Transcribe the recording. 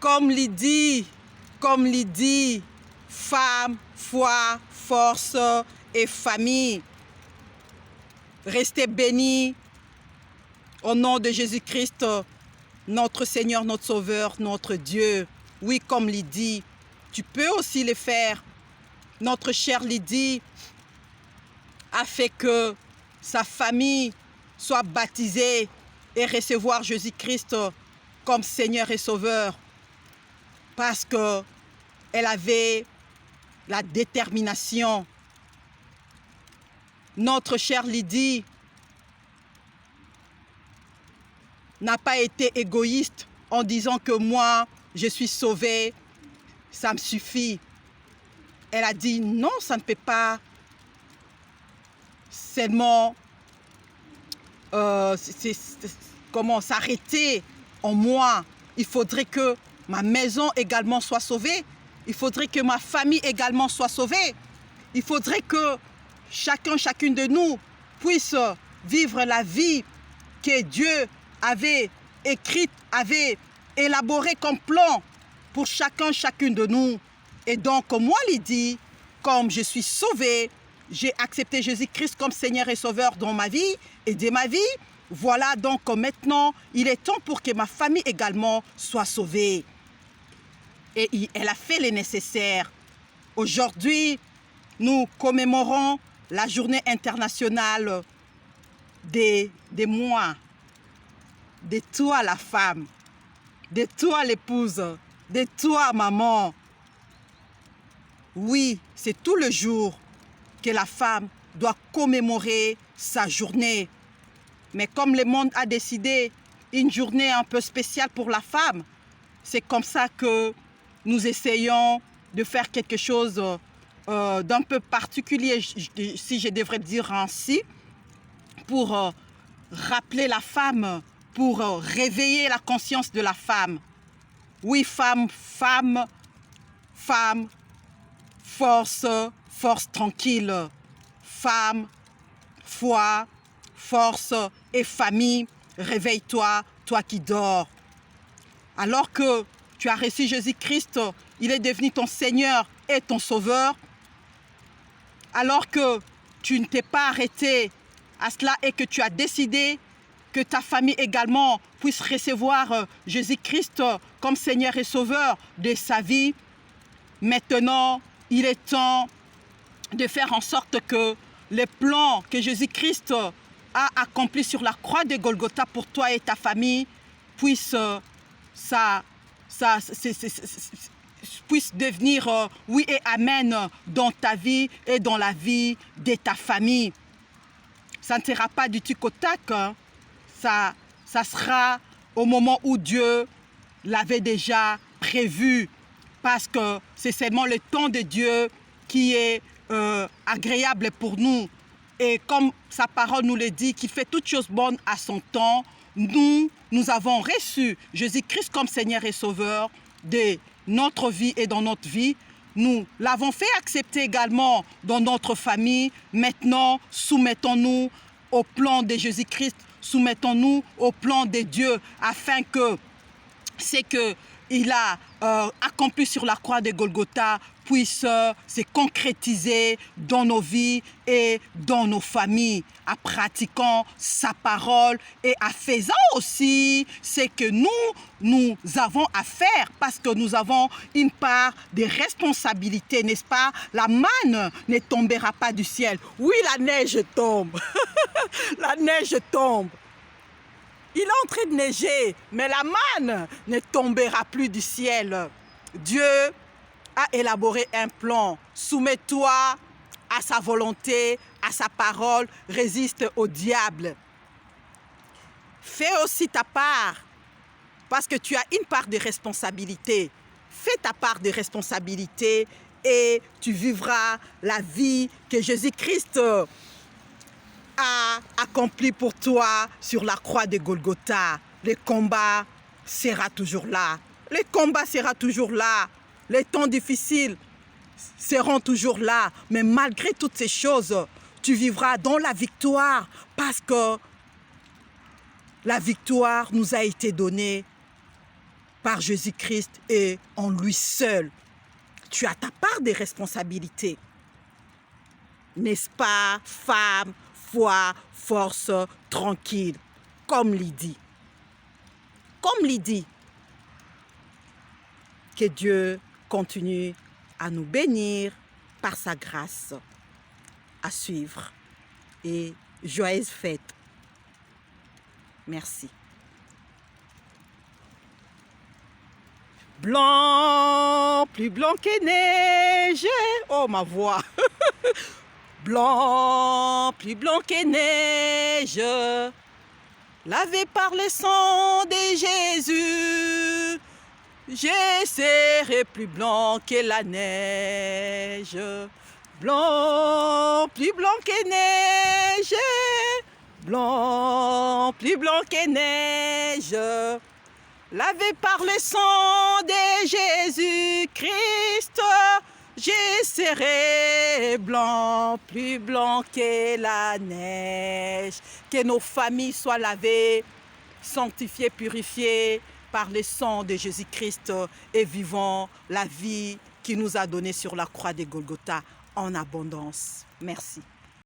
Comme Lydie, femme, foi, force et famille. Restez bénis au nom de Jésus-Christ, notre Seigneur, notre Sauveur, notre Dieu. Oui, comme Lydie, tu peux aussi le faire. Notre chère Lydie a fait que sa famille soit baptisée et recevoir Jésus-Christ comme Seigneur et Sauveur parce qu'elle avait la détermination. Notre chère Lydie n'a pas été égoïste en disant que moi, je suis sauvée, ça me suffit. Elle a dit non, ça ne peut pas seulement comment s'arrêter en moi. Il faudrait que ma maison également soit sauvée. Il faudrait que ma famille également soit sauvée. Il faudrait que chacune de nous puisse vivre la vie que Dieu avait écrite, avait élaborée comme plan pour chacune de nous. Et donc, moi, Lydie, comme je suis sauvée, j'ai accepté Jésus-Christ comme Seigneur et Sauveur dans ma vie et de ma vie. Voilà, donc maintenant, il est temps pour que ma famille également soit sauvée. Et elle a fait le nécessaire. Aujourd'hui, nous commémorons la journée internationale des mois, de toi la femme, de toi l'épouse, de toi maman. Oui, c'est tout le jour que la femme doit commémorer sa journée. Mais comme le monde a décidé une journée un peu spéciale pour la femme, c'est comme ça que nous essayons de faire quelque chose d'un peu particulier, si je devrais dire ainsi, pour rappeler la femme, pour réveiller la conscience de la femme. Oui, femme, force tranquille, femme, foi, force et famille, réveille-toi, toi qui dors. Alors que tu as reçu Jésus-Christ, il est devenu ton Seigneur et ton Sauveur. Alors que tu ne t'es pas arrêté à cela et que tu as décidé que ta famille également puisse recevoir Jésus-Christ comme Seigneur et Sauveur de sa vie, maintenant, il est temps de faire en sorte que les plans que Jésus-Christ a accomplis sur la croix de Golgotha pour toi et ta famille puissent devenir oui et amen dans ta vie et dans la vie de ta famille. Ça ne sera pas du tic au tac, hein. Ça sera au moment où Dieu l'avait déjà prévu, parce que c'est seulement le temps de Dieu qui est agréable pour nous. Et comme sa parole nous le dit, qui fait toutes choses bonnes à son temps, nous avons reçu Jésus-Christ comme Seigneur et Sauveur de notre vie et dans notre vie. Nous l'avons fait accepter également dans notre famille. Maintenant, soumettons-nous au plan de Jésus-Christ, soumettons-nous au plan de Dieu, afin que c'est qu'il a accompli sur la croix de Golgotha puisse se concrétiser dans nos vies et dans nos familles, en pratiquant sa parole et en faisant aussi ce que nous avons à faire, parce que nous avons une part de responsabilité, n'est-ce pas? La manne ne tombera pas du ciel. Oui, la neige tombe. La neige tombe. Il est en train de neiger, mais la manne ne tombera plus du ciel. Dieu a élaboré un plan. Soumets-toi à sa volonté, à sa parole, résiste au diable. Fais aussi ta part, parce que tu as une part de responsabilité. Fais ta part de responsabilité et tu vivras la vie que Jésus-Christ a accompli pour toi sur la croix de Golgotha. Le combat sera toujours là. Le combat sera toujours là. Les temps difficiles seront toujours là. Mais malgré toutes ces choses, tu vivras dans la victoire, parce que la victoire nous a été donnée par Jésus-Christ et en lui seul. Tu as ta part des responsabilités. N'est-ce pas, femme, foi, force, tranquille, comme Lydie. Comme Lydie. Que Dieu continue à nous bénir par sa grâce. À suivre. Et joyeuse fête. Merci. Blanc, plus blanc que neige. Oh, ma voix. Blanc, plus blanc que neige. Lavé par le sang de Jésus. Je serai plus blanc que la neige. Blanc, plus blanc que neige. Blanc, plus blanc que neige. Lavé par le sang de Jésus-Christ, je serai blanc, plus blanc que la neige. Que nos familles soient lavées, sanctifiées, purifiées par le sang de Jésus-Christ et vivons la vie qu'il nous a donnée sur la croix de Golgotha en abondance. Merci.